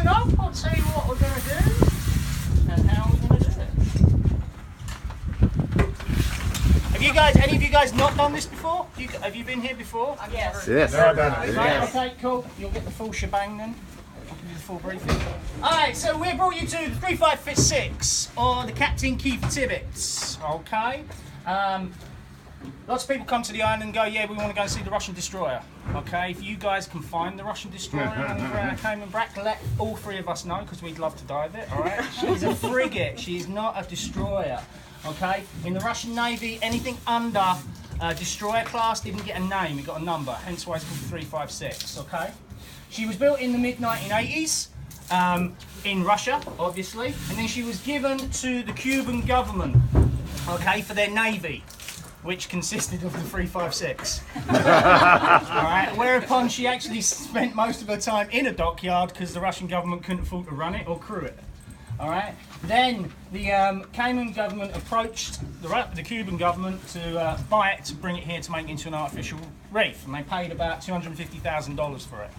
coming up, I'll tell you what we're going to do and how we're going to do it. Have you guys, any of you guys not done this before? Have you been here before? Yes. Yes. No, I've done it. Right, okay, cool. You'll get the full shebang then. I'll give you the full briefing. Alright, so we brought you to the 3556 or the Captain Keith Tibbets. Okay. Lots of people come to the island and go, yeah, we want to go and see the Russian destroyer. Okay, if you guys can find the Russian destroyer on Cayman Brac, let all three of us know because we'd love to dive it. Alright, she's a frigate, she's not a destroyer. Okay, in the Russian Navy, anything under destroyer class didn't get a name, it got a number, hence why it's called 356. Okay, she was built in the mid-1980s in Russia, obviously, and then she was given to the Cuban government, okay, for their navy, which consisted of the 356. Alright, whereupon she actually spent most of her time in a dockyard because the Russian government couldn't afford to run it or crew it. Alright, then the Cayman government approached the Cuban government to buy it, to bring it here to make it into an artificial reef, and they paid about $250,000 for it.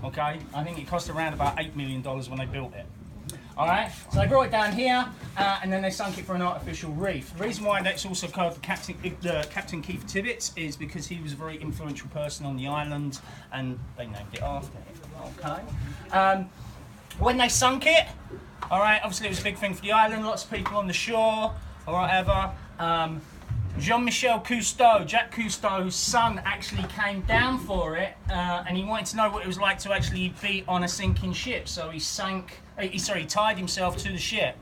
Okay, I think it cost around about $8 million when they built it. Alright, so they brought it down here and then they sunk it for an artificial reef. The reason why that's also called the Captain Keith Tibbets is because he was a very influential person on the island and they named it after him. Okay. When they sunk it, alright, obviously it was a big thing for the island, lots of people on the shore or whatever. Jean-Michel Cousteau, Jacques Cousteau's son, actually came down for it and he wanted to know what it was like to actually be on a sinking ship. So he tied himself to the ship,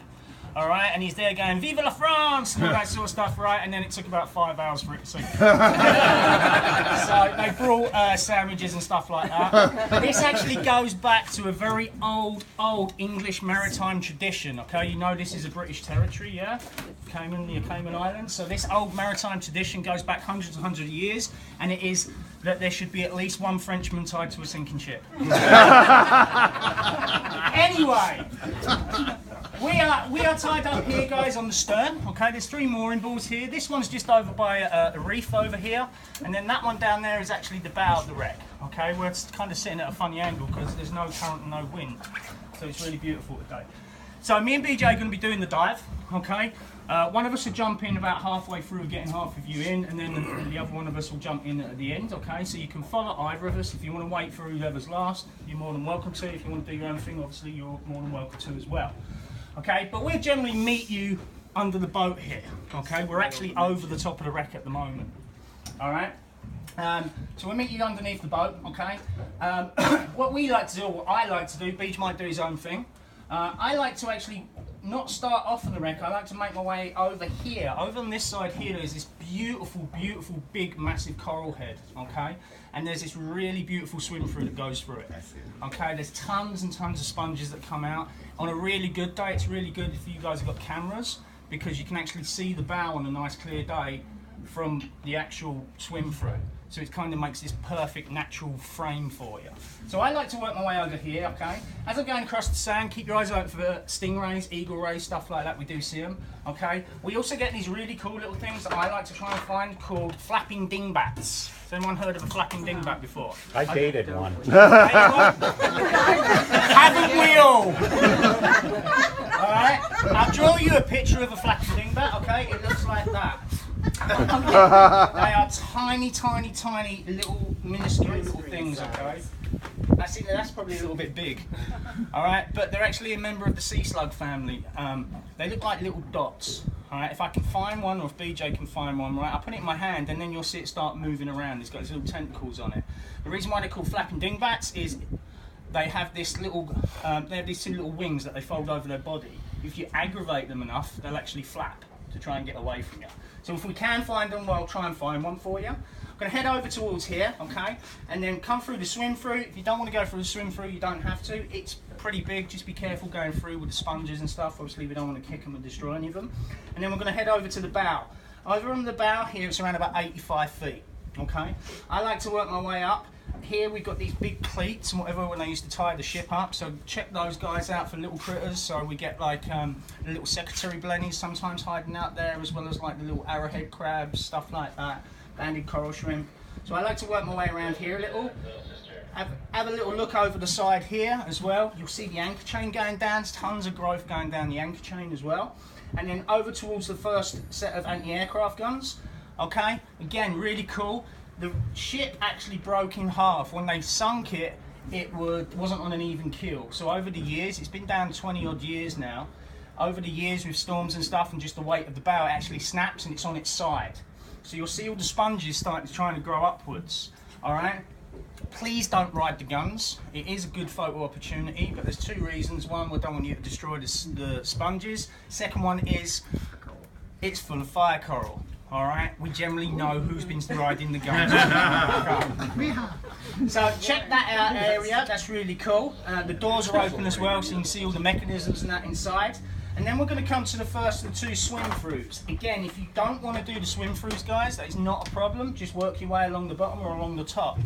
all right, and he's there going, "Vive la France!" and all that sort of stuff, right? And then it took about 5 hours for it to sink. So they brought sandwiches and stuff like that. This actually goes back to a very old English maritime tradition, okay? You know this is a British territory, yeah? Cayman, the Cayman Islands. So this old maritime tradition goes back hundreds and hundreds of years, and it is that there should be at least one Frenchman tied to a sinking ship. Anyway, we are tied up here, guys, on the stern. Okay, there's 3 mooring balls here. This one's just over by a reef over here, and then that one down there is actually the bow of the wreck. Okay, we're kind of sitting at a funny angle because there's no current and no wind, so it's really beautiful today. So me and BJ are going to be doing the dive. Okay, one of us will jump in about halfway through, getting half of you in, and then the other one of us will jump in at the end. Okay, so you can follow either of us. If you want to wait for whoever's last, you're more than welcome to. If you want to do your own thing, obviously you're more than welcome to as well. Okay, but we'll generally meet you under the boat here. Okay, we're actually over the top of the wreck at the moment. All right. So we'll meet you underneath the boat. Okay. What we like to do, or what I like to do, Beach might do his own thing. I like to actually not start off on the wreck. I like to make my way over here. Over on this side here, there's this beautiful, beautiful, big, massive coral head. Okay, and there's this really beautiful swim through that goes through it. Okay, there's tons and tons of sponges that come out. On a really good day, it's really good if you guys have got cameras because you can actually see the bow on a nice clear day from the actual swim through. So it kind of makes this perfect natural frame for you. So I like to work my way over here, okay? As I'm going across the sand, keep your eyes open for stingrays, eagle rays, stuff like that. We do see them, okay? We also get these really cool little things that I like to try and find called flapping dingbats. Has anyone heard of a flapping dingbat before? I dated one. Haven't we all? Alright, I'll draw you a picture of a flapping dingbat, okay? It looks like that. They are tiny, tiny, tiny little minuscule little things, okay? That's probably a little bit big. Alright, but they're actually a member of the sea slug family. They look like little dots. Alright, if I can find one, or if BJ can find one, right, I'll put it in my hand and then you'll see it start moving around. It's got these little tentacles on it. The reason why they're called flapping dingbats is they have this little, they have these 2 little wings that they fold over their body. If you aggravate them enough, they'll actually flap to try and get away from you. So if we can find them, well, I'll try and find one for you. I'm going to head over towards here, okay, and then come through the swim through. If you don't want to go through the swim through, you don't have to. It's pretty big, just be careful going through with the sponges and stuff. Obviously, we don't want to kick them and destroy any of them. And then we're going to head over to the bow. Over on the bow here, it's around about 85 feet, okay. I like to work my way up. Here we've got these big cleats and whatever when they used to tie the ship up, so check those guys out for little critters. So we get like the little secretary blennies sometimes hiding out there, as well as like the little arrowhead crabs, stuff like that, banded coral shrimp. So I like to work my way around here a little. have a little look over the side here as well. You'll see the anchor chain going down. There's tons of growth going down the anchor chain as well. And then over towards the first set of anti-aircraft guns. Okay, again, really cool. The ship actually broke in half. When they sunk it, it wasn't on an even keel. So over the years, it's been down 20 odd years now. Over the years with storms and stuff and just the weight of the bow, it actually snaps and it's on its side. So you'll see all the sponges starting to try to grow upwards. All right. Please don't ride the guns. It is a good photo opportunity, but there's two reasons. One, we don't want you to destroy the sponges. Second one is it's full of fire coral. All right, we generally know who's been riding the guns. So check that out area. That's really cool. The doors are open as well, so you can see all the mechanisms and that inside. And then we're going to come to the first of the two swim-throughs. Again, if you don't want to do the swim-throughs, guys, that is not a problem. Just work your way along the bottom or along the top.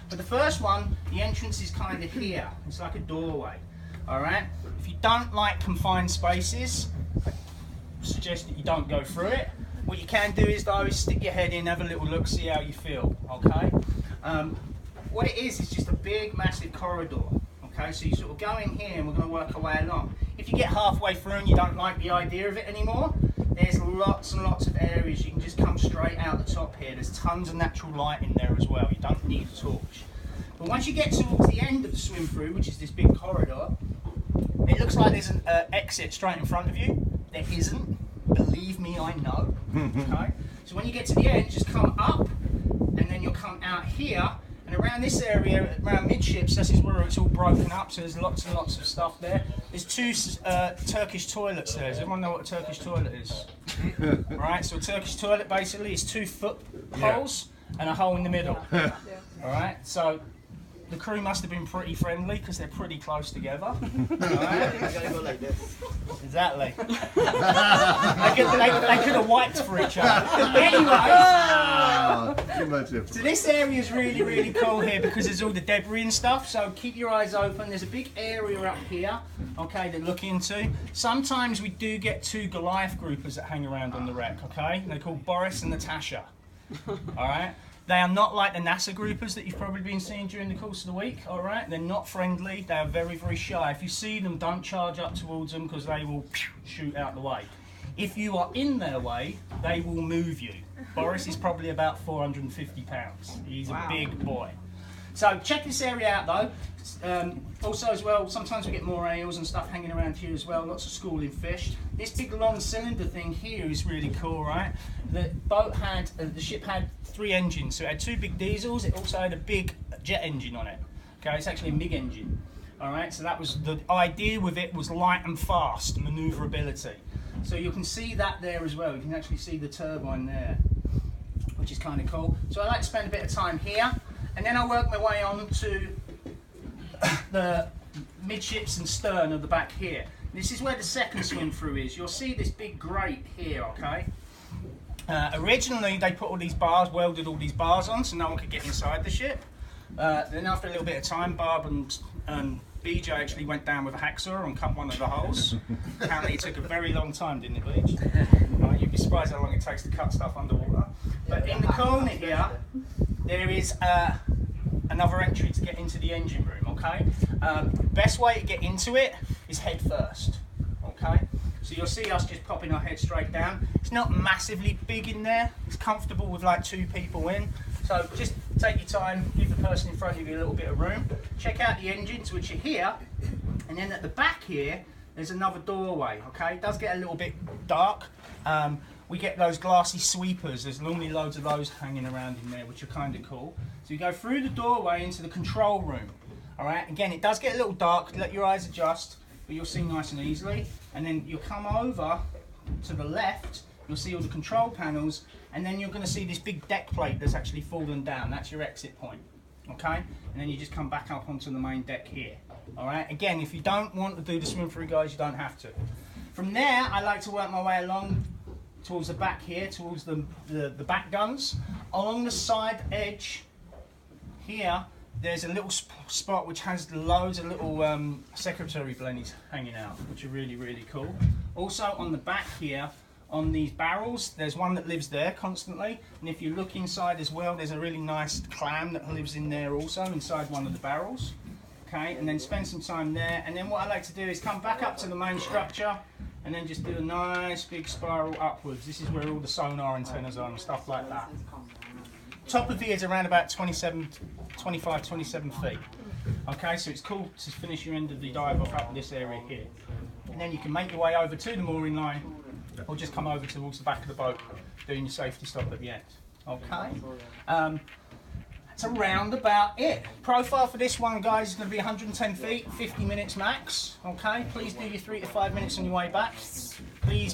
But the first one, the entrance is kind of here. It's like a doorway. All right. If you don't like confined spaces, I suggest that you don't go through it. What you can do is though, stick your head in, have a little look, see how you feel. Okay. What it is just a big, massive corridor. Okay, so you sort of go in here and we're going to work our way along. If you get halfway through and you don't like the idea of it anymore, there's lots and lots of areas. You can just come straight out the top here. There's tons of natural light in there as well. You don't need a torch. But once you get towards the end of the swim through, which is this big corridor, it looks like there's an exit straight in front of you. There isn't. Believe me, I know. Okay. So when you get to the end, just come up and then you'll come out here. And around this area, around midships, this is where it's all broken up, so there's lots and lots of stuff there. There's two Turkish toilets there. Does everyone know what a Turkish toilet is? Right, so a Turkish toilet basically is 2 foot holes and a hole in the middle. Alright, so the crew must have been pretty friendly because they're pretty close together. Right? I gotta go like this. Exactly. They could have wiped for each other. Anyway, so this area is really, really cool here because there's all the debris and stuff. So keep your eyes open. There's a big area up here, okay, to look into. Sometimes we do get 2 Goliath groupers that hang around on the wreck, okay? They're called Boris and Natasha. All right. They are not like the NASA groupers that you've probably been seeing during the course of the week, all right? They're not friendly, they are very, very shy. If you see them, don't charge up towards them because they will shoot out the way. If you are in their way, they will move you. Boris is probably about 450 pounds. He's a big boy. So check this area out though. Also as well, sometimes we get more eels and stuff hanging around here as well, lots of schooling fish. This big long cylinder thing here is really cool, right? The ship had 3 engines, so it had 2 big diesels, it also had a big jet engine on it. Okay, it's actually a MiG engine. Alright, so that was the idea with it, was light and fast, manoeuvrability. So you can see that there as well, you can actually see the turbine there, which is kind of cool. So I like to spend a bit of time here, and then I'll work my way on to the midships and stern of the back here. This is where the second swim through is. You'll see this big grate here, okay? Originally they put all these bars, welded all these bars on so no one could get inside the ship. Then after a little bit of time, Barb and BJ actually went down with a hacksaw and cut one of the holes. Apparently it took a very long time, didn't it, Beach? You'd be surprised how long it takes to cut stuff underwater. But in the corner here, there is another entry to get into the engine room, okay? Best way to get into it is head first, okay? So you'll see us just popping our head straight down. It's not massively big in there. It's comfortable with like 2 people in. So just take your time, give the person in front of you a little bit of room. Check out the engines, which are here. And then at the back here, there's another doorway, okay? It does get a little bit dark. We get those glassy sweepers. There's normally loads of those hanging around in there, which are kind of cool. So you go through the doorway into the control room. All right, again, it does get a little dark. Let your eyes adjust, but you'll see nice and easily. And then you'll come over to the left, you'll see all the control panels, and then you're going to see this big deck plate that's actually fallen down. That's your exit point, okay? And then you just come back up onto the main deck here. All right, again, if you don't want to do the swim through, guys, you don't have to. From there, I like to work my way along towards the back here, towards the back guns. Along the side edge here, there's a little spot which has loads of little secretary blennies hanging out, which are really, really cool. Also on the back here, on these barrels. There's one that lives there constantly, and if you look inside as well, there's a really nice clam that lives in there also, inside one of the barrels. Okay, and then spend some time there, and then what I like to do is come back up to the main structure and then just do a nice big spiral upwards. This is where all the sonar antennas are and stuff like that. Top of here is around about 25, 27 feet. Okay, so it's cool to finish your end of the dive off up in this area here. And then you can make your way over to the mooring line, or just come over towards the back of the boat, doing your safety stop at the end. Okay? That's around about it. Profile for this one, guys, is going to be 110 feet, 50 minutes max. Okay? Please do your 3 to 5 minutes on your way back. Please